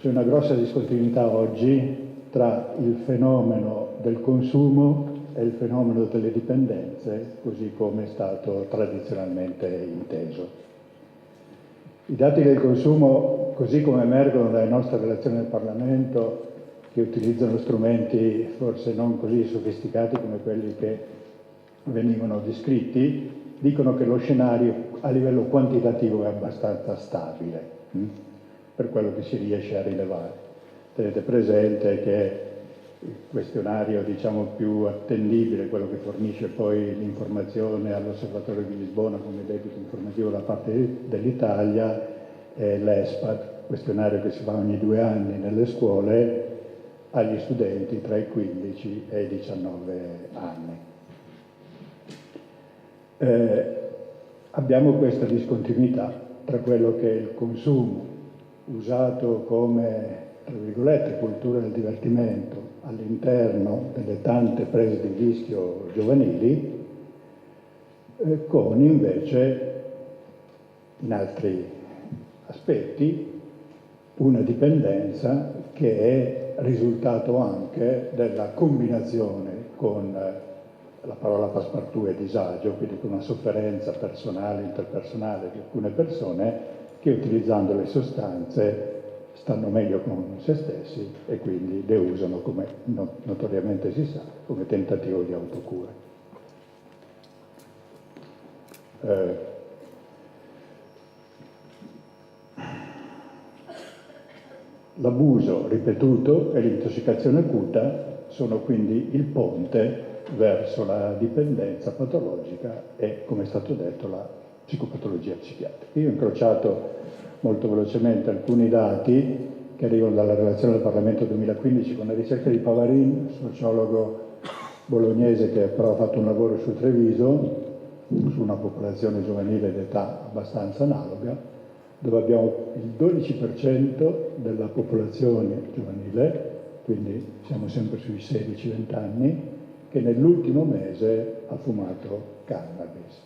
C'è una grossa discontinuità oggi tra il fenomeno del consumo e il fenomeno delle dipendenze, così come è stato tradizionalmente inteso. I dati del consumo, così come emergono dalle nostre relazioni al Parlamento, che utilizzano strumenti forse non così sofisticati come quelli che venivano descritti, dicono che lo scenario a livello quantitativo è abbastanza stabile, per quello che si riesce a rilevare. Tenete presente che il questionario, diciamo, più attendibile, quello che fornisce poi l'informazione all'Osservatorio di Lisbona come debito informativo da parte dell'Italia, è l'ESPAD, questionario che si fa ogni 2 anni nelle scuole agli studenti tra i 15 e i 19 anni. Abbiamo questa discontinuità tra quello che è il consumo usato come, tra virgolette, cultura del divertimento all'interno delle tante prese di rischio giovanili, con invece, in altri aspetti, una dipendenza che è risultato anche della combinazione con la parola passepartout è disagio, quindi con una sofferenza personale, interpersonale di alcune persone che utilizzando le sostanze stanno meglio con se stessi e quindi le usano, come notoriamente si sa, come tentativo di autocura. L'abuso ripetuto e l'intossicazione acuta sono quindi il ponte verso la dipendenza patologica e, come è stato detto, la psicopatologia psichiatrica. Io ho incrociato molto velocemente alcuni dati che arrivano dalla relazione del Parlamento 2015 con la ricerca di Pavarin, sociologo bolognese che però ha fatto un lavoro su Treviso, su una popolazione giovanile d'età abbastanza analoga, dove abbiamo il 12% della popolazione giovanile, quindi siamo sempre sui 16-20 anni, che nell'ultimo mese ha fumato cannabis.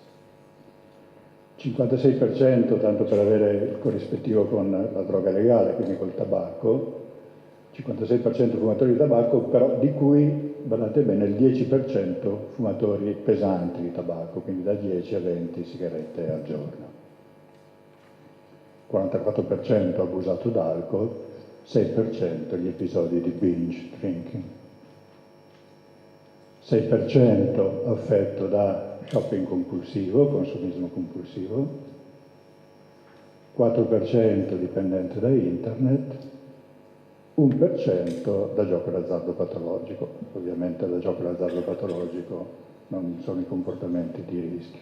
56%, tanto per avere il corrispettivo con la droga legale, quindi col tabacco, 56% fumatori di tabacco, però di cui, guardate bene, il 10% fumatori pesanti di tabacco, quindi da 10 a 20 sigarette al giorno. 44% abusato d'alcol, 6% gli episodi di binge drinking. 6% affetto da shopping compulsivo, consumismo compulsivo, 4% dipendente da internet, 1% da gioco d'azzardo patologico. Ovviamente da gioco d'azzardo patologico non sono i comportamenti di rischio.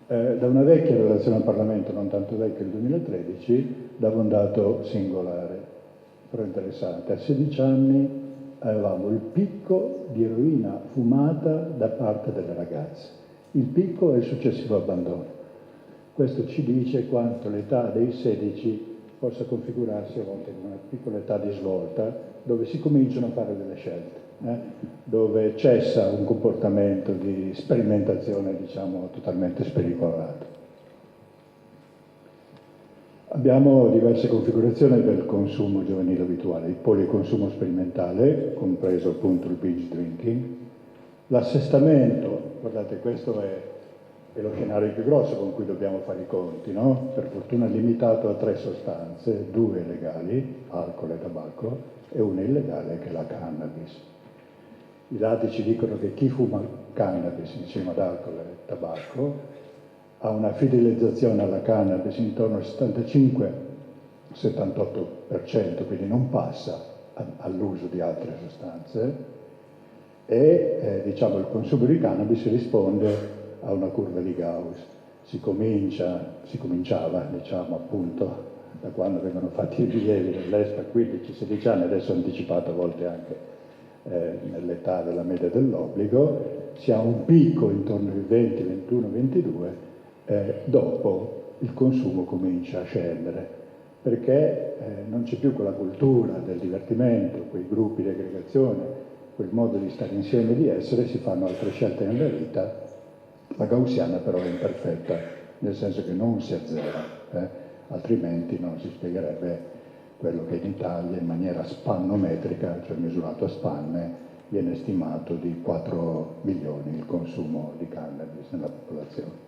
Da una vecchia relazione al Parlamento, non tanto vecchia, del 2013, dava un dato singolare, però interessante. A 16 anni avevamo il picco di eroina fumata da parte delle ragazze, il picco e il successivo abbandono. Questo ci dice quanto l'età dei 16 possa configurarsi a volte in una piccola età di svolta, dove si cominciano a fare delle scelte, dove cessa un comportamento di sperimentazione, diciamo, totalmente spericolato. Abbiamo diverse configurazioni del consumo giovanile abituale, il policonsumo sperimentale, compreso appunto il binge drinking, l'assestamento, guardate questo è lo scenario più grosso con cui dobbiamo fare i conti, no? Per fortuna limitato a 3 sostanze, 2 legali, alcol e tabacco, e una illegale che è la cannabis. I dati ci dicono che chi fuma cannabis insieme ad alcol e tabacco ha una fidelizzazione alla cannabis intorno al 75-78%, quindi non passa all'uso di altre sostanze e diciamo, il consumo di cannabis risponde a una curva di Gauss. Si cominciava, diciamo, appunto, da quando vengono fatti i rilievi dell'ESPA, 15-16 anni, adesso anticipato a volte anche nell'età della media dell'obbligo, si ha un picco intorno ai 20, 21, 22, dopo il consumo comincia a scendere, perché non c'è più quella cultura del divertimento, quei gruppi di aggregazione, quel modo di stare insieme e di essere, si fanno altre scelte nella vita. La gaussiana però è imperfetta, nel senso che non si azzera, altrimenti non si spiegherebbe quello che in Italia in maniera spannometrica, cioè misurato a spanne, viene stimato di 4 milioni il consumo di cannabis nella popolazione.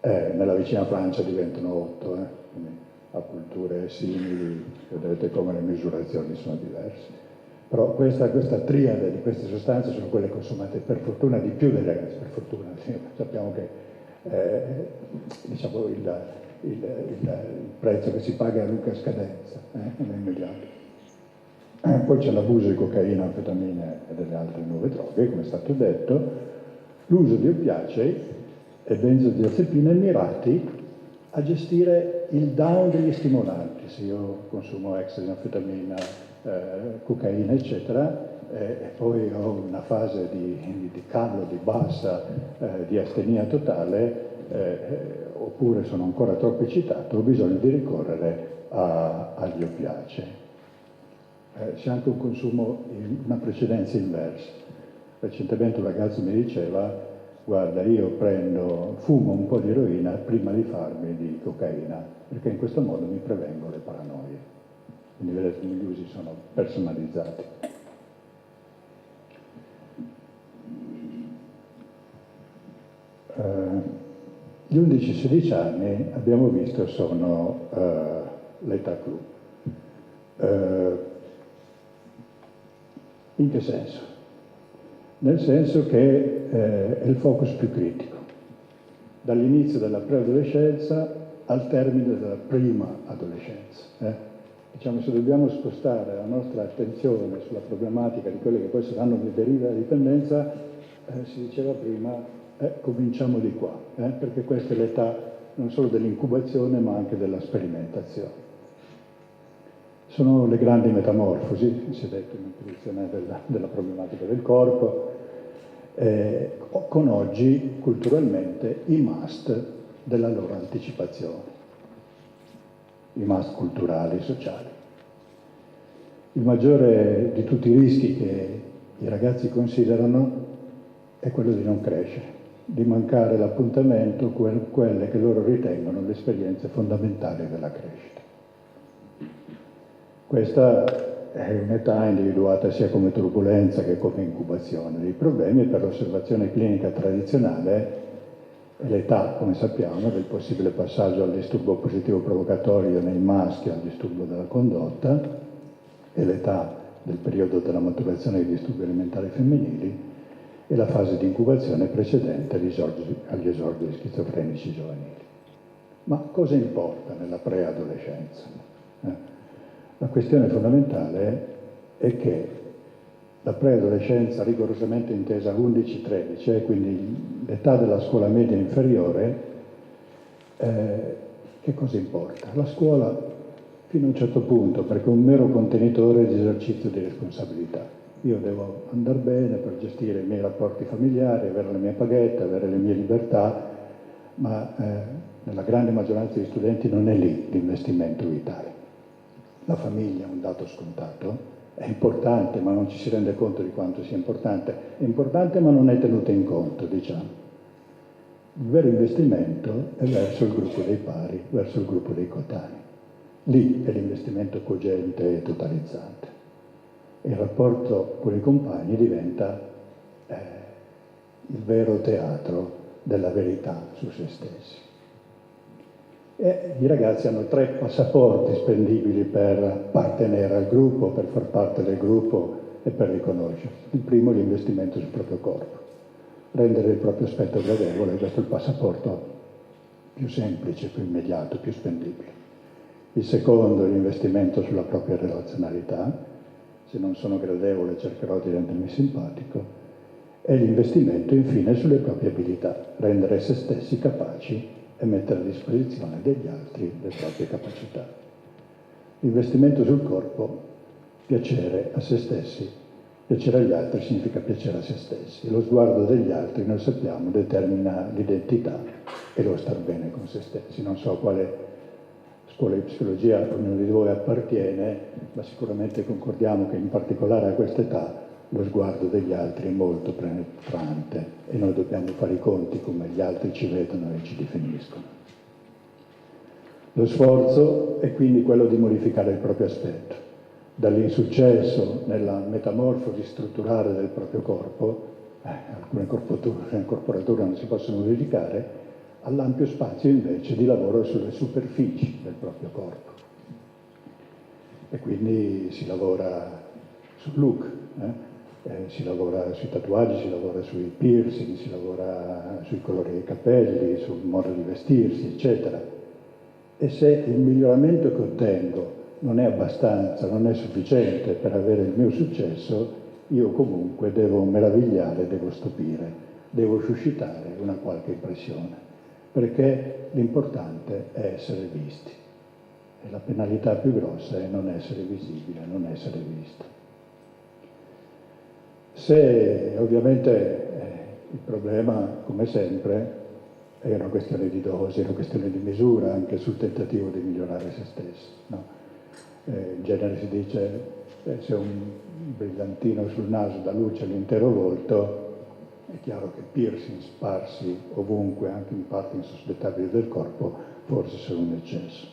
Nella vicina Francia diventano 8, quindi a culture simili, vedete come le misurazioni sono diverse. Però questa triade di queste sostanze sono quelle consumate per fortuna di più dai ragazzi, per fortuna. Sappiamo che diciamo il prezzo che si paga è a lunga scadenza, non è immediato. Poi c'è l'abuso di cocaina, anfetamine e delle altre nuove droghe, come è stato detto, l'uso di oppiacei e benzodiazepine mirati a gestire il down degli stimolanti. Se io consumo ecstasy, anfetamina, cocaina, eccetera, e poi ho una fase di callo, di bassa, di astenia totale, oppure sono ancora troppo eccitato, ho bisogno di ricorrere agli oppiacei. C'è anche un consumo, una precedenza inversa. Recentemente un ragazzo mi diceva: guarda, io fumo un po' di eroina prima di farmi di cocaina, perché in questo modo mi prevengo le paranoie. Quindi vedete come gli usi sono personalizzati. Gli 11-16 anni, abbiamo visto, sono l'età clou. In che senso? Nel senso che è il focus più critico, dall'inizio della preadolescenza al termine della prima adolescenza. Diciamo, se dobbiamo spostare la nostra attenzione sulla problematica di quelle che poi saranno le derive della dipendenza, si diceva prima, cominciamo di qua, perché questa è l'età non solo dell'incubazione ma anche della sperimentazione. Sono le grandi metamorfosi, si è detto in introduzione della problematica del corpo, con oggi culturalmente i must della loro anticipazione, i must culturali e sociali. Il maggiore di tutti i rischi che i ragazzi considerano è quello di non crescere, di mancare l'appuntamento con quelle che loro ritengono le esperienze fondamentali della crescita. Questa è un'età individuata sia come turbolenza che come incubazione dei problemi. Per l'osservazione clinica tradizionale è l'età, come sappiamo, del possibile passaggio al disturbo positivo provocatorio nei maschi al disturbo della condotta, è l'età del periodo della maturazione dei disturbi alimentari femminili e la fase di incubazione precedente agli esordi schizofrenici giovanili. Ma cosa importa nella preadolescenza? La questione fondamentale è che la preadolescenza, rigorosamente intesa 11-13, quindi l'età della scuola media inferiore, che cosa importa? La scuola fino a un certo punto, perché è un mero contenitore di esercizio di responsabilità. Io devo andare bene per gestire i miei rapporti familiari, avere la mia paghetta, avere le mie libertà, ma nella grande maggioranza degli studenti non è lì l'investimento vitale. La famiglia è un dato scontato, è importante ma non ci si rende conto di quanto sia importante. È importante ma non è tenuto in conto, diciamo. Il vero investimento è verso il gruppo dei pari, verso il gruppo dei coetanei. Lì è l'investimento cogente e totalizzante. E il rapporto con i compagni diventa il vero teatro della verità su se stessi. E i ragazzi hanno 3 passaporti spendibili per appartenere al gruppo, per far parte del gruppo e per riconoscersi. Il primo è l'investimento sul proprio corpo, rendere il proprio aspetto gradevole, questo è il passaporto più semplice, più immediato, più spendibile. Il secondo è l'investimento sulla propria relazionalità, se non sono gradevole cercherò di rendermi simpatico, e l'investimento infine sulle proprie abilità, rendere se stessi capaci e mettere a disposizione degli altri le proprie capacità. L'investimento sul corpo, piacere a se stessi, piacere agli altri significa piacere a se stessi. Lo sguardo degli altri, noi sappiamo, determina l'identità e lo star bene con se stessi. Non so a quale scuola di psicologia ognuno di voi appartiene, ma sicuramente concordiamo che in particolare a questa età lo sguardo degli altri è molto penetrante e noi dobbiamo fare i conti come gli altri ci vedono e ci definiscono. Lo sforzo è quindi quello di modificare il proprio aspetto, dall'insuccesso nella metamorfosi strutturale del proprio corpo, alcune corporature non si possono modificare, all'ampio spazio invece di lavoro sulle superfici del proprio corpo. E quindi si lavora sul look, si lavora sui tatuaggi, si lavora sui piercing, si lavora sui colori dei capelli, sul modo di vestirsi, eccetera. E se il miglioramento che ottengo non è abbastanza, non è sufficiente per avere il mio successo, io comunque devo meravigliare, devo stupire, devo suscitare una qualche impressione, perché l'importante è essere visti. E la penalità più grossa è non essere visibile, non essere visto. Se ovviamente il problema, come sempre, è una questione di dosi, è una questione di misura anche sul tentativo di migliorare se stessi, no? In genere si dice se un brillantino sul naso dà luce all'intero volto, è chiaro che piercing sparsi ovunque, anche in parti insospettabili del corpo, forse sono un eccesso.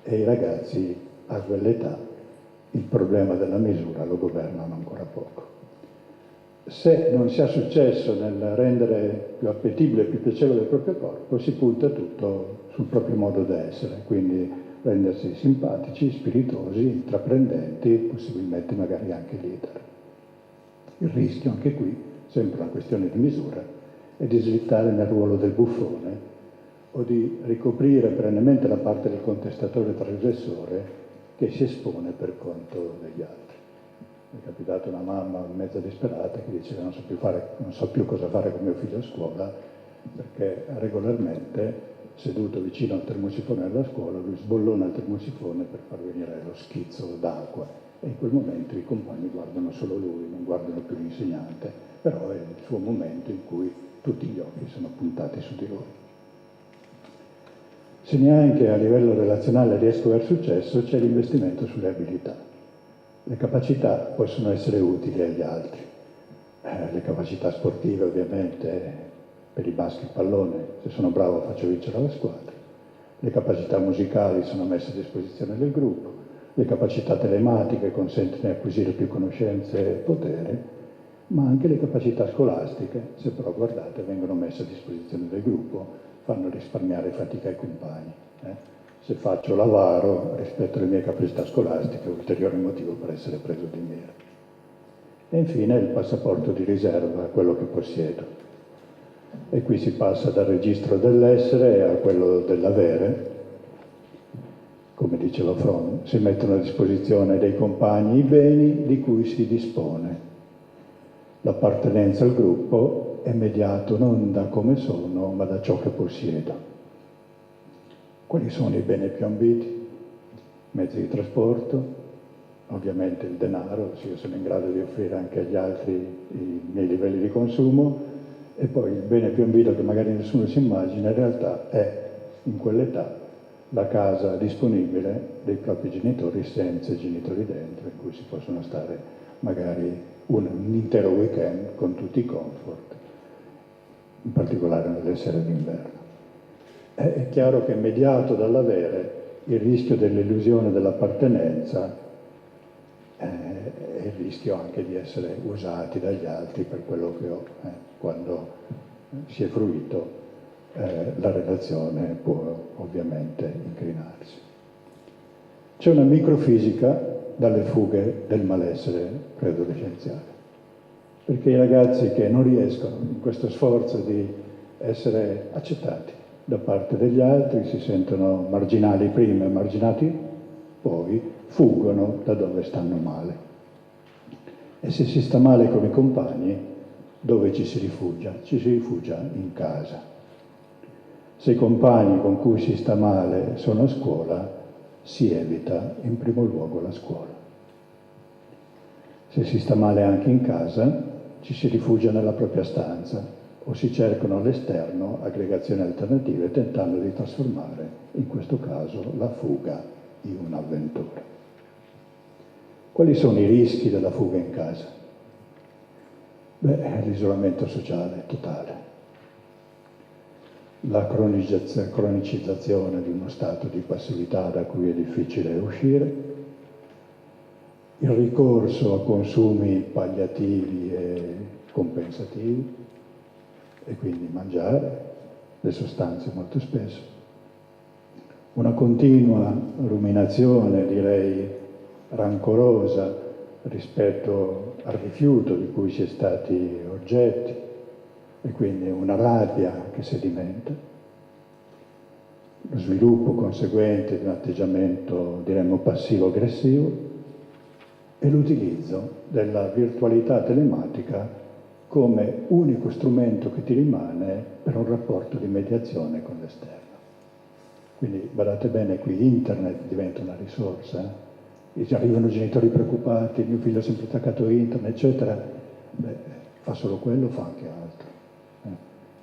E i ragazzi a quell'età il problema della misura lo governano ancora poco. Se non si ha successo nel rendere più appetibile e più piacevole il proprio corpo, si punta tutto sul proprio modo di essere, quindi rendersi simpatici, spiritosi, intraprendenti, possibilmente magari anche leader. Il rischio, anche qui, sempre una questione di misura, è di slittare nel ruolo del buffone o di ricoprire perennemente la parte del contestatore trasgressore che si espone per conto degli altri. Mi è capitata una mamma mezza disperata che diceva non so più cosa fare con mio figlio a scuola perché regolarmente, seduto vicino al termosifone della scuola, lui sbollona il termosifone per far venire lo schizzo d'acqua e in quel momento i compagni guardano solo lui, non guardano più l'insegnante, però è il suo momento in cui tutti gli occhi sono puntati su di lui. Se neanche a livello relazionale riesco a aver successo, c'è l'investimento sulle abilità. Le capacità possono essere utili agli altri. Le capacità sportive, ovviamente, per i maschi il pallone, se sono bravo faccio vincere la squadra. Le capacità musicali sono messe a disposizione del gruppo. Le capacità telematiche consentono di acquisire più conoscenze e potere, ma anche le capacità scolastiche, se però guardate, vengono messe a disposizione del gruppo, fanno risparmiare fatica ai compagni. Se faccio l'avaro rispetto alle mie capacità scolastiche, ulteriore motivo per essere preso di mira. E infine il passaporto di riserva, quello che possiedo. E qui si passa dal registro dell'essere a quello dell'avere. Come diceva Fromm, si mettono a disposizione dei compagni i beni di cui si dispone. L'appartenenza al gruppo è mediato non da come sono, ma da ciò che possiedo. Quali sono i beni più ambiti? Mezzi di trasporto, ovviamente il denaro, se io sono in grado di offrire anche agli altri i miei livelli di consumo, e poi il bene più ambito che magari nessuno si immagina, in realtà è in quell'età la casa disponibile dei propri genitori senza i genitori dentro, in cui si possono stare magari un intero weekend con tutti i comfort, in particolare nelle sere d'inverno. È chiaro che mediato dall'avere il rischio dell'illusione dell'appartenenza e il rischio anche di essere usati dagli altri per quello che ho. Quando si è fruito la relazione può ovviamente incrinarsi. C'è una microfisica dalle fughe del malessere preadolescenziale, perché i ragazzi che non riescono in questo sforzo di essere accettati da parte degli altri, si sentono marginali prima e marginati poi, fuggono da dove stanno male. E se si sta male con i compagni, dove ci si rifugia? Ci si rifugia in casa. Se i compagni con cui si sta male sono a scuola, si evita in primo luogo la scuola. Se si sta male anche in casa, ci si rifugia nella propria stanza o si cercano all'esterno aggregazioni alternative tentando di trasformare, in questo caso, la fuga in un'avventura. Quali sono i rischi della fuga in casa? L'isolamento sociale totale. la cronicizzazione di uno stato di passività da cui è difficile uscire, il ricorso a consumi palliativi e compensativi, e quindi mangiare le sostanze molto spesso, una continua ruminazione, direi rancorosa, rispetto al rifiuto di cui si è stati oggetti, e quindi una rabbia che sedimenta, lo sviluppo conseguente di un atteggiamento, diremmo, passivo-aggressivo, e l'utilizzo della virtualità telematica come unico strumento che ti rimane per un rapporto di mediazione con l'esterno. Quindi, badate bene, qui internet diventa una risorsa, arrivano genitori preoccupati, mio figlio è sempre attaccato a internet, eccetera. Beh, fa solo quello, fa anche altro.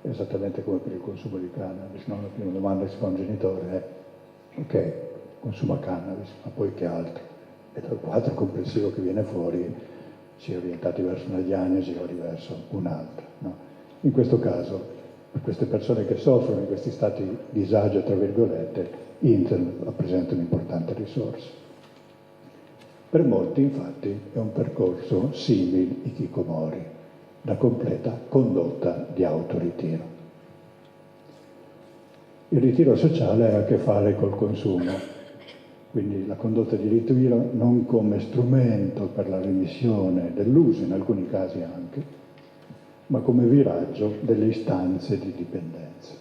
Esattamente come per il consumo di cannabis, no? La prima domanda che si fa a un genitore è: ok, consuma cannabis, ma poi che altro? E dal quadro complessivo che viene fuori si è orientati verso una diagnosi o verso un'altra, no? In questo caso, per queste persone che soffrono in questi stati di disagio, tra virgolette, internet rappresenta un'importante risorsa. Per molti, infatti, è un percorso simile hikikomori, da completa condotta di autoritiro. Il ritiro sociale ha a che fare col consumo, quindi la condotta di ritiro non come strumento per la remissione dell'uso, in alcuni casi anche, ma come viraggio delle istanze di dipendenza.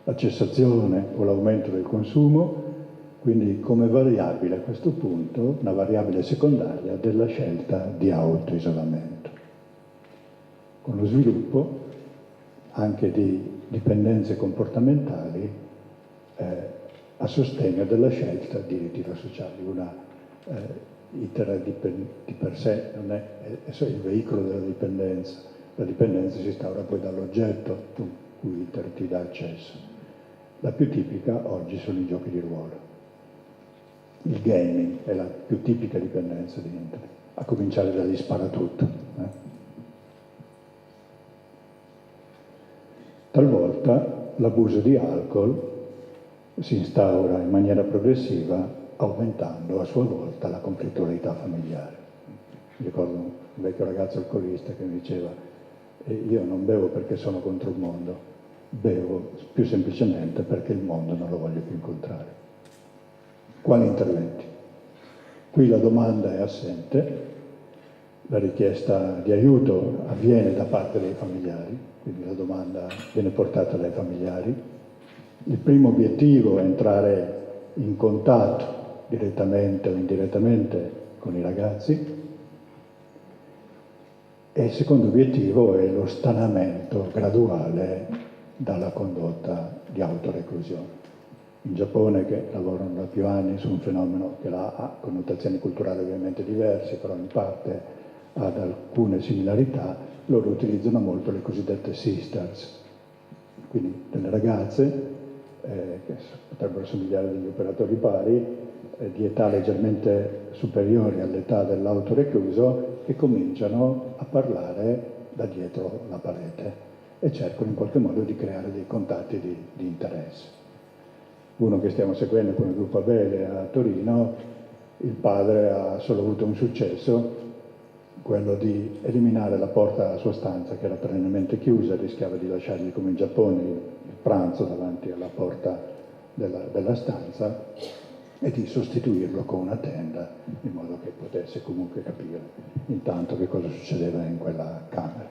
La cessazione o l'aumento del consumo, quindi come variabile a questo punto, una variabile secondaria della scelta di autoisolamento, con lo sviluppo anche di dipendenze comportamentali a sostegno della scelta di ritiro sociale. Una itera di per sé non è il veicolo della dipendenza. La dipendenza si instaura poi dall'oggetto cui iter ti dà accesso. La più tipica oggi sono i giochi di ruolo. Il gaming è la più tipica dipendenza di internet, a cominciare dagli sparatutto. Talvolta l'abuso di alcol si instaura in maniera progressiva, aumentando a sua volta la conflittualità familiare. Mi ricordo un vecchio ragazzo alcolista che mi diceva: io non bevo perché sono contro il mondo, bevo più semplicemente perché il mondo non lo voglio più incontrare. Quali interventi? Qui la domanda è assente, la richiesta di aiuto avviene da parte dei familiari, quindi la domanda viene portata dai familiari. Il primo obiettivo è entrare in contatto direttamente o indirettamente con i ragazzi, e il secondo obiettivo è lo stanamento graduale dalla condotta di autoreclusione. In Giappone, che lavorano da più anni su un fenomeno che ha connotazioni culturali ovviamente diverse, però in parte ha alcune similarità, loro utilizzano molto le cosiddette sisters, quindi delle ragazze che potrebbero somigliare a degli operatori pari, di età leggermente superiori all'età dell'autorecluso, che cominciano a parlare da dietro la parete e cercano in qualche modo di creare dei contatti di interesse. Uno che stiamo seguendo con il gruppo Abele a Torino, il padre ha solo avuto un successo, quello di eliminare la porta alla sua stanza, che era perennemente chiusa, rischiava di lasciargli, come in Giappone, il pranzo davanti alla porta della stanza, e di sostituirlo con una tenda, in modo che potesse comunque capire intanto che cosa succedeva in quella camera.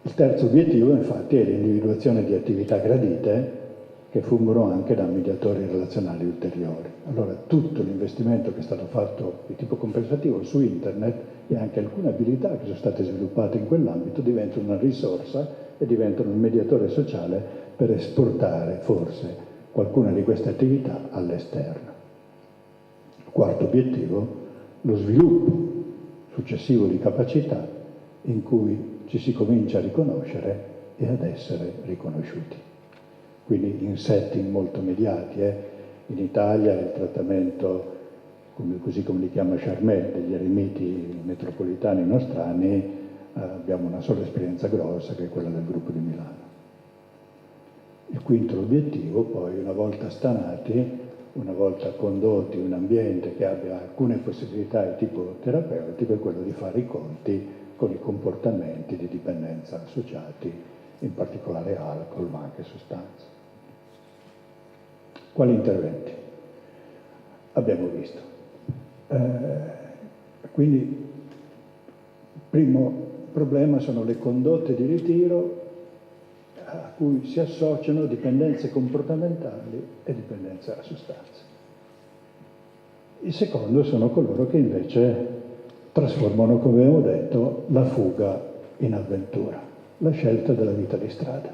Il terzo obiettivo, infatti, è l'individuazione di attività gradite che fungono anche da mediatori relazionali ulteriori. Allora, tutto l'investimento che è stato fatto di tipo compensativo su internet e anche alcune abilità che sono state sviluppate in quell'ambito diventano una risorsa e diventano un mediatore sociale per esportare forse qualcuna di queste attività all'esterno. Quarto obiettivo, lo sviluppo successivo di capacità in cui ci si comincia a riconoscere e ad essere riconosciuti. Quindi in setting molto mediati. In Italia il trattamento, così come li chiama Charmet, degli eremiti metropolitani nostrani, abbiamo una sola esperienza grossa, che è quella del gruppo di Milano. Il quinto obiettivo, poi, una volta stanati, una volta condotti in un ambiente che abbia alcune possibilità di tipo terapeutico, è quello di fare i conti con i comportamenti di dipendenza associati, in particolare alcol, ma anche sostanze. Quali interventi? Abbiamo visto. Quindi, il primo problema sono le condotte di ritiro a cui si associano dipendenze comportamentali e dipendenza da sostanze. Il secondo sono coloro che invece trasformano, come abbiamo detto, la fuga in avventura, la scelta della vita di strada.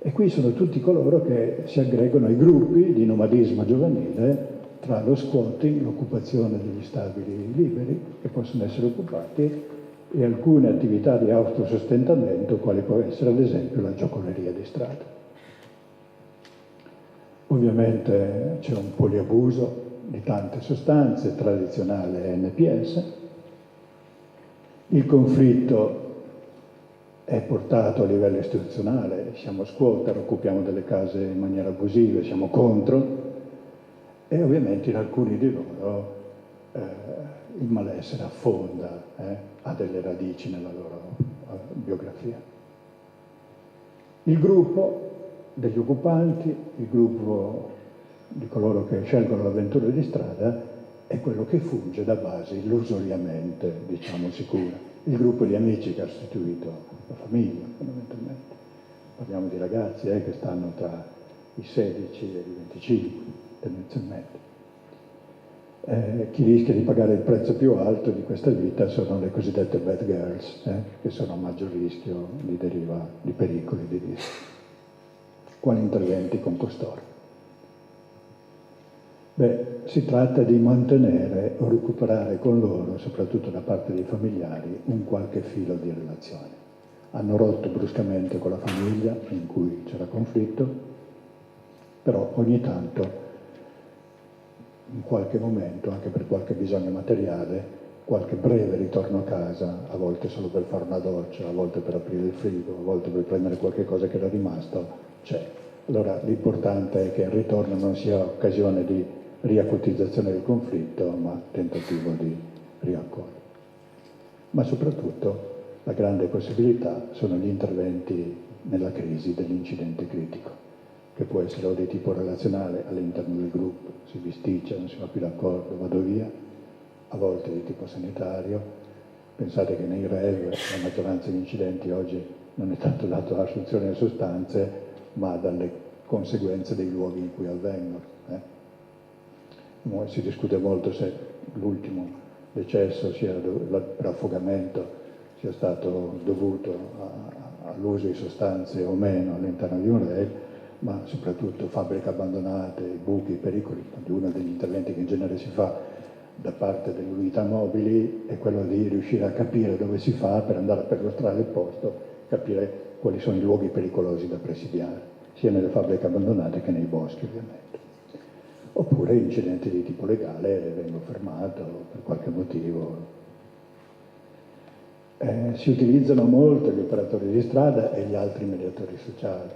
E qui sono tutti coloro che si aggregano ai gruppi di nomadismo giovanile tra lo squatting, l'occupazione degli stabili liberi che possono essere occupati, e alcune attività di autosostentamento, quali può essere ad esempio la giocoleria di strada. Ovviamente c'è un poliabuso di tante sostanze, tradizionale NPS. Il conflitto è portato a livello istituzionale, siamo squatter, occupiamo delle case in maniera abusiva, siamo contro, e ovviamente in alcuni di loro il malessere affonda, ha delle radici nella loro biografia. Il gruppo degli occupanti, il gruppo di coloro che scelgono l'avventura di strada, è quello che funge da base illusoriamente, diciamo, sicura. Il gruppo di amici che ha sostituito la famiglia, fondamentalmente. Parliamo di ragazzi che stanno tra i 16 e i 25, tendenzialmente. Chi rischia di pagare il prezzo più alto di questa vita sono le cosiddette bad girls, che sono a maggior rischio di deriva di pericoli di rischio. Quali interventi con costoro? Beh, si tratta di mantenere o recuperare con loro, soprattutto da parte dei familiari, un qualche filo di relazione. Hanno rotto bruscamente con la famiglia in cui c'era conflitto, però ogni tanto, in qualche momento, anche per qualche bisogno materiale, qualche breve ritorno a casa, a volte solo per fare una doccia, a volte per aprire il frigo, a volte per prendere qualche cosa che era rimasto, c'è. Allora l'importante è che il ritorno non sia occasione di riacutizzazione del conflitto, ma tentativo di riaccordo. Ma soprattutto la grande possibilità sono gli interventi nella crisi dell'incidente critico, che può essere o di tipo relazionale all'interno del gruppo, si bisticcia, non si va più d'accordo, vado via, a volte di tipo sanitario. Pensate che nei REV la maggioranza degli incidenti oggi non è tanto dato dall'assunzione di sostanze, ma dalle conseguenze dei luoghi in cui avvengono. Si discute molto se l'ultimo decesso per affogamento sia stato dovuto all'uso di sostanze o meno all'interno di un REV, ma soprattutto fabbriche abbandonate, buchi, pericoli. Uno degli interventi che in genere si fa da parte delle unità mobili è quello di riuscire a capire dove si fa per andare a perlustrare il posto, capire quali sono i luoghi pericolosi da presidiare, sia nelle fabbriche abbandonate che nei boschi, ovviamente. Oppure incidenti di tipo legale, vengo fermato per qualche motivo. Si utilizzano molto gli operatori di strada e gli altri mediatori sociali.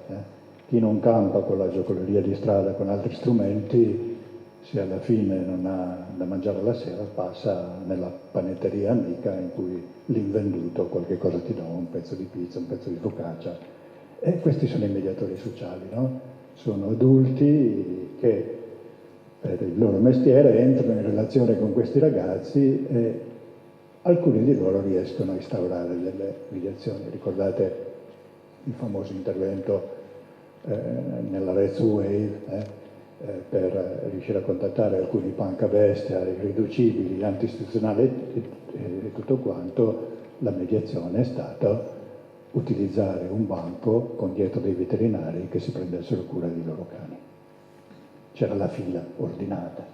Chi non campa con la giocoleria di strada con altri strumenti, se alla fine non ha da mangiare la sera, passa nella panetteria amica in cui l'invenduto qualche cosa ti dà, un pezzo di pizza, un pezzo di focaccia. E questi sono i mediatori sociali, no? Sono adulti che per il loro mestiere entrano in relazione con questi ragazzi e alcuni di loro riescono a instaurare delle mediazioni. Ricordate il famoso intervento nella Red Wave per riuscire a contattare alcuni punk a bestia, irriducibili, anti-istituzionali e tutto quanto. La mediazione è stata utilizzare un banco con dietro dei veterinari che si prendessero cura dei loro cani. C'era la fila ordinata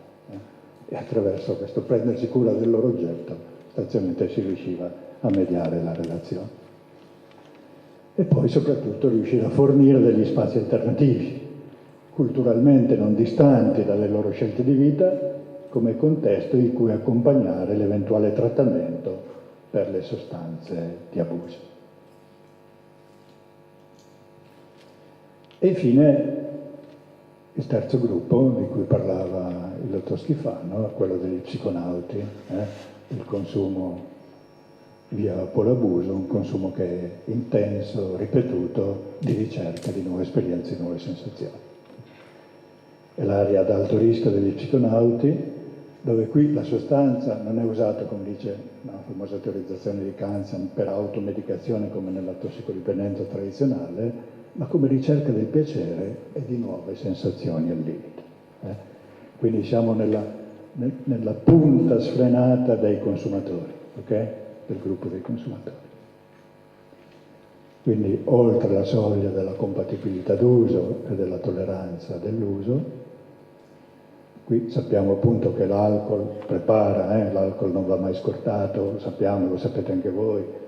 e attraverso questo prendersi cura del loro oggetto sostanzialmente si riusciva a mediare la relazione. E poi soprattutto riuscire a fornire degli spazi alternativi, culturalmente non distanti dalle loro scelte di vita, come contesto in cui accompagnare l'eventuale trattamento per le sostanze di abuso. E infine il terzo gruppo di cui parlava il dottor Schifano, quello degli psiconauti, il consumo via polabuso, un consumo che è intenso, ripetuto, di ricerca di nuove esperienze, di nuove sensazioni. È l'area ad alto rischio degli psiconauti, dove qui la sostanza non è usata, come dice la famosa teorizzazione di Kanzian, per automedicazione come nella tossicodipendenza tradizionale, ma come ricerca del piacere e di nuove sensazioni al limite. Quindi siamo nella punta sfrenata dei consumatori, ok? Del gruppo dei consumatori. Quindi oltre la soglia della compatibilità d'uso e della tolleranza dell'uso, qui sappiamo appunto che l'alcol prepara, l'alcol non va mai scortato, lo sappiamo, lo sapete anche voi,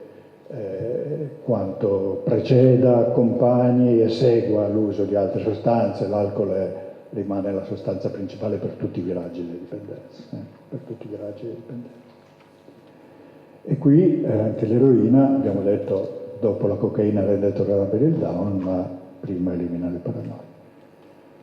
quanto preceda, accompagni e segua l'uso di altre sostanze. L'alcol rimane la sostanza principale per tutti i viraggi delle dipendenze, per tutti i viraggi delle dipendenze. E qui anche l'eroina, abbiamo detto, dopo la cocaina rende tollerabile il down, ma prima elimina le paranoie.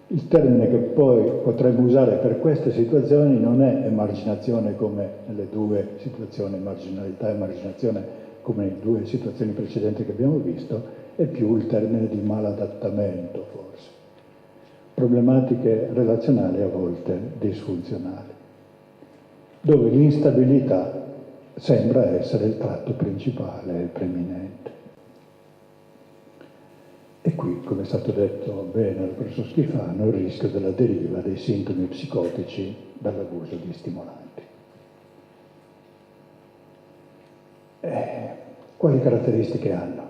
Il termine che poi potremmo usare per queste situazioni non è emarginazione come nelle due situazioni, marginalità e emarginazione come nelle due situazioni precedenti che abbiamo visto, è più il termine di maladattamento forse. Problematiche relazionali a volte disfunzionali, dove l'instabilità sembra essere il tratto principale e preminente. E qui, come è stato detto bene dal professor Schifano, il rischio della deriva dei sintomi psicotici dall'abuso di stimolanti. Quali caratteristiche hanno?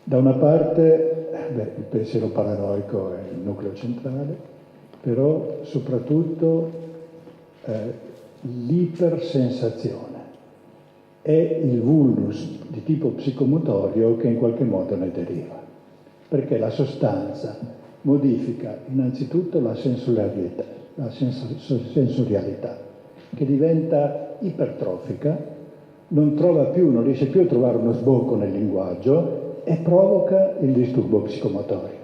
Da una parte, il pensiero paranoico è il nucleo centrale, però soprattutto l'ipersensazione è il vulnus di tipo psicomotorio che in qualche modo ne deriva, perché la sostanza modifica innanzitutto la sensorialità, che diventa ipertrofica, non riesce più a trovare uno sbocco nel linguaggio e provoca il disturbo psicomotorio.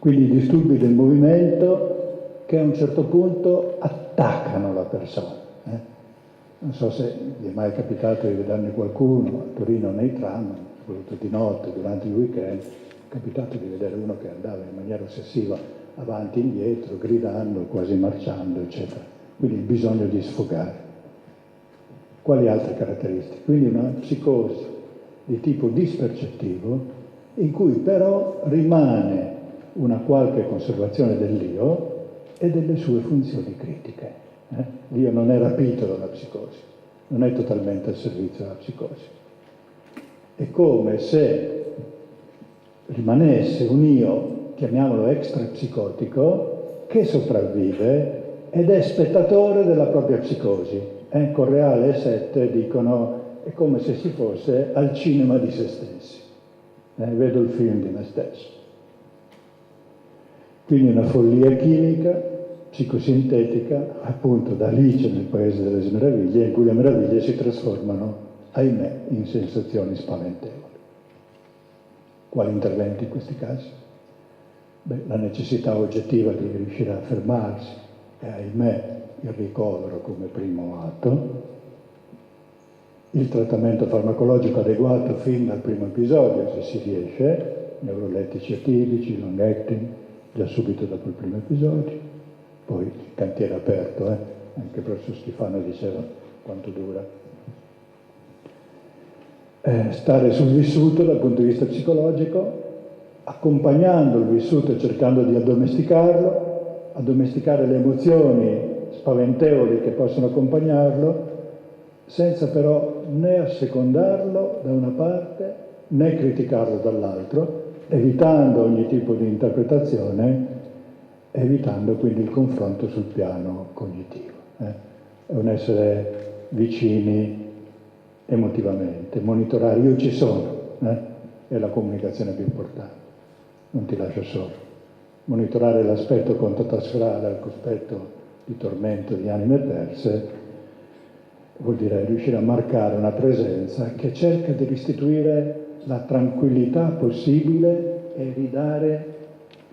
Quindi i disturbi del movimento che a un certo punto attaccano la persona. Non so se vi è mai capitato di vederne qualcuno a Torino nei tram, soprattutto di notte, durante il weekend, è capitato di vedere uno che andava in maniera ossessiva avanti e indietro, gridando, quasi marciando, eccetera. Quindi il bisogno di sfogare. Quali altre caratteristiche? Quindi una psicosi di tipo dispercettivo, in cui però rimane una qualche conservazione dell'io e delle sue funzioni critiche. L'io non è rapito dalla psicosi, non è totalmente al servizio della psicosi. È come se rimanesse un io, chiamiamolo extrapsicotico, che sopravvive ed è spettatore della propria psicosi. Correale e Sette dicono è come se si fosse al cinema di se stessi. Vedo il film di me stesso. Quindi una follia chimica, psicosintetica, appunto da Alice nel Paese delle Meraviglie, in cui le meraviglie si trasformano, ahimè, in sensazioni spaventevoli. Quali interventi in questi casi? La necessità oggettiva di riuscire a fermarsi e, ahimè, il ricovero come primo atto, il trattamento farmacologico adeguato fin dal primo episodio, se si riesce, neurolettici attivici, long acting, già subito dopo il primo episodio, poi il cantiere aperto, anche il professor Schifano diceva quanto dura. Stare sul vissuto dal punto di vista psicologico, accompagnando il vissuto e cercando di addomesticare le emozioni spaventevoli che possono accompagnarlo, senza però né assecondarlo da una parte né criticarlo dall'altro, evitando ogni tipo di interpretazione, evitando quindi il confronto sul piano cognitivo. È un essere vicini emotivamente, monitorare, io ci sono, è la comunicazione più importante, non ti lascio solo. Monitorare l'aspetto contotrasferale al cospetto di tormento di anime perse vuol dire riuscire a marcare una presenza che cerca di restituire la tranquillità possibile e ridare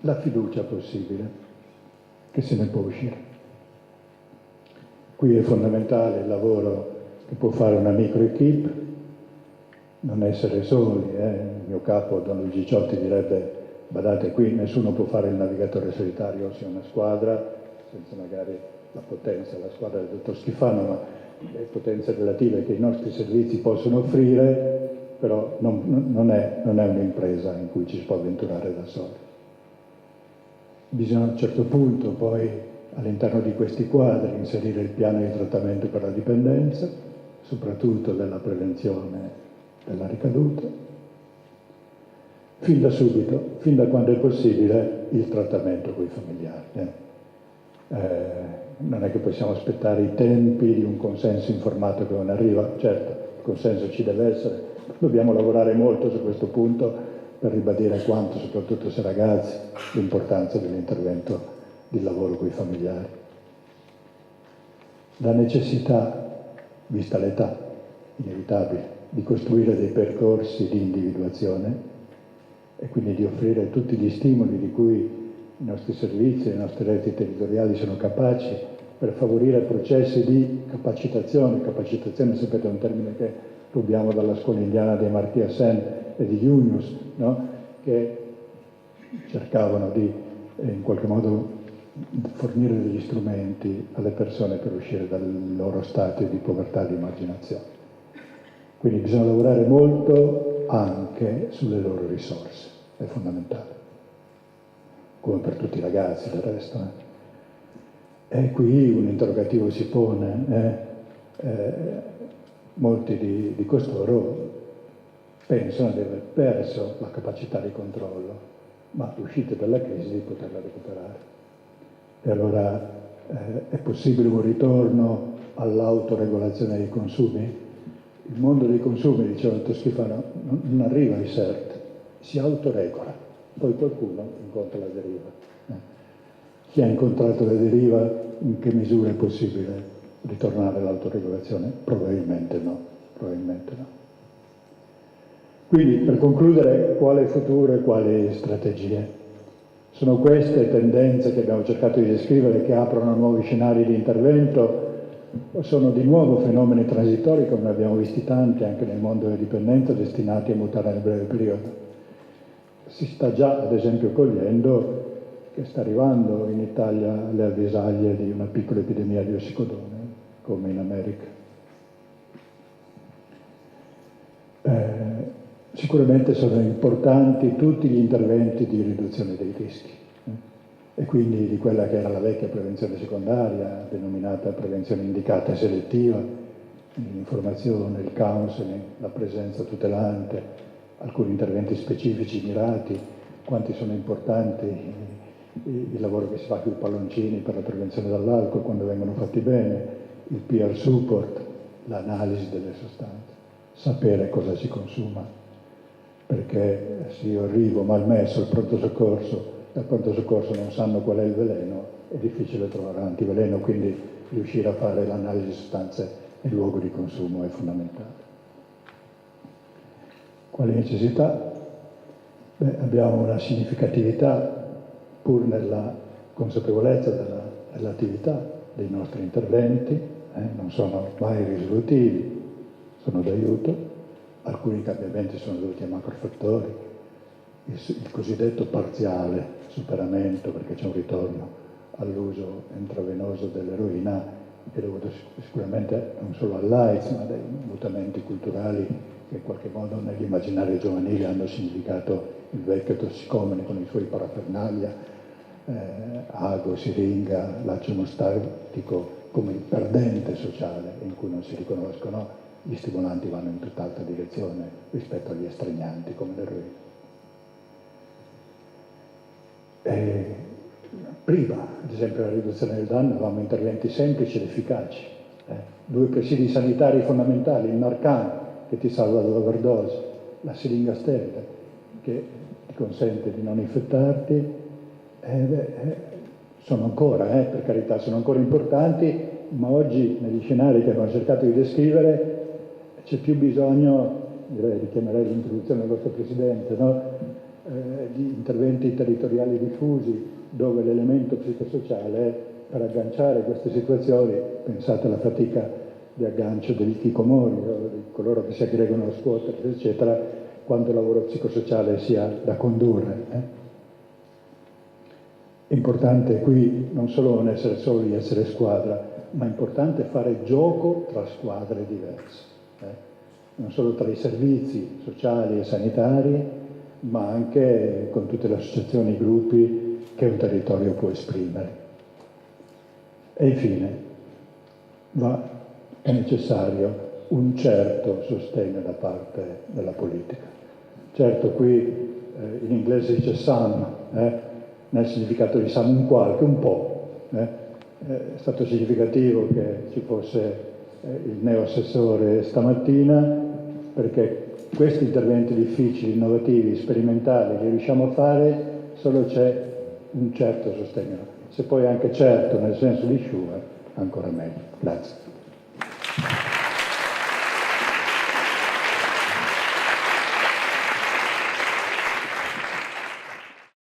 la fiducia possibile, che se ne può uscire. Qui è fondamentale il lavoro che può fare una micro-equipe, non essere soli. Il mio capo, Don Luigi Ciotti, direbbe: badate, qui nessuno può fare il navigatore solitario, sia una squadra, senza magari la potenza, la squadra del dottor Schifano, ma le potenze relative che i nostri servizi possono offrire, però non è un'impresa in cui ci si può avventurare da soli. Bisogna a un certo punto poi, all'interno di questi quadri, inserire il piano di trattamento per la dipendenza, soprattutto della prevenzione della ricaduta. Fin da subito, fin da quando è possibile, il trattamento con i familiari. Non è che possiamo aspettare i tempi di un consenso informato che non arriva. Certo, il consenso ci deve essere, dobbiamo lavorare molto su questo punto per ribadire quanto, soprattutto se ragazzi, l'importanza dell'intervento di lavoro con i familiari. La necessità, vista l'età inevitabile, di costruire dei percorsi di individuazione e quindi di offrire tutti gli stimoli di cui i nostri servizi e le nostre reti territoriali sono capaci per favorire processi di capacitazione. Capacitazione, sapete, è un termine che rubiamo dalla scuola indiana dei Amartya Sen e di Yunus, no? Che cercavano di, in qualche modo, fornire degli strumenti alle persone per uscire dal loro stato di povertà e di emarginazione. Quindi bisogna lavorare molto anche sulle loro risorse, è fondamentale, come per tutti i ragazzi del resto. E qui un interrogativo si pone. Molti di costoro pensano di aver perso la capacità di controllo, ma uscite dalla crisi di poterla recuperare. E allora è possibile un ritorno all'autoregolazione dei consumi? Il mondo dei consumi, diceva il dottor Schifano, non arriva ai CERT, si autoregola, poi qualcuno incontra la deriva. Chi ha incontrato la deriva, in che misura è possibile ritornare all'autoregolazione? Probabilmente no, probabilmente no. Quindi, per concludere, quale futuro e quali strategie? Sono queste tendenze che abbiamo cercato di descrivere che aprono nuovi scenari di intervento, o sono di nuovo fenomeni transitori, come ne abbiamo visti tanti anche nel mondo della dipendenza, destinati a mutare nel breve periodo? Si sta già, ad esempio, cogliendo che sta arrivando in Italia le avvisaglie di una piccola epidemia di ossicodone, come in America. Sicuramente sono importanti tutti gli interventi di riduzione dei rischi, e quindi di quella che era la vecchia prevenzione secondaria, denominata prevenzione indicata e selettiva, l'informazione, il counseling, la presenza tutelante, alcuni interventi specifici mirati, quanti sono importanti il lavoro che si fa con i palloncini per la prevenzione dall'alcol quando vengono fatti bene, il peer support, l'analisi delle sostanze, sapere cosa si consuma, perché se io arrivo malmesso al pronto soccorso, dal pronto soccorso non sanno qual è il veleno, è difficile trovare l'antiveleno, quindi riuscire a fare l'analisi di sostanze nel luogo di consumo è fondamentale. Quali necessità? Abbiamo una significatività, pur nella consapevolezza della relatività dei nostri interventi, non sono mai risolutivi, sono d'aiuto, alcuni cambiamenti sono dovuti a macrofattori, il cosiddetto parziale superamento, perché c'è un ritorno all'uso intravenoso dell'eroina, è dovuto sicuramente non solo all'AIDS, ma dai mutamenti culturali che in qualche modo nell'immaginario giovanile hanno significato il vecchio tossicomane con i suoi parafernaglia, ago, siringa, laccio emostatico, come il perdente sociale in cui non si riconoscono, gli stimolanti vanno in tutt'altra direzione rispetto agli estregnanti come l'eroina. Prima, ad esempio, della riduzione del danno avevamo interventi semplici ed efficaci. 2 presidi sanitari fondamentali, il Narcan che ti salva dall'overdose, la siringa sterile che ti consente di non infettarti, sono ancora, per carità, sono ancora importanti, ma oggi negli scenari che abbiamo cercato di descrivere c'è più bisogno direi, richiamerei l'introduzione del vostro Presidente, no? Di interventi territoriali diffusi dove l'elemento psicosociale per agganciare queste situazioni, pensate alla fatica di aggancio degli hikikomori, di coloro che si aggregano a scuotere, eccetera, quanto il lavoro psicosociale sia da condurre. È importante qui non solo non essere soli, essere squadra, ma è importante fare gioco tra squadre diverse, non solo tra i servizi sociali e sanitari, ma anche con tutte le associazioni e i gruppi che un territorio può esprimere. E infine, è necessario un certo sostegno da parte della politica. Certo, qui in inglese dice some, nel significato di some un qualche, un po'. È stato significativo che ci fosse il neo-assessore stamattina, perché questi interventi difficili, innovativi, sperimentali li riusciamo a fare solo c'è un certo sostegno. Se poi anche certo nel senso di Schumer, ancora meglio. Grazie.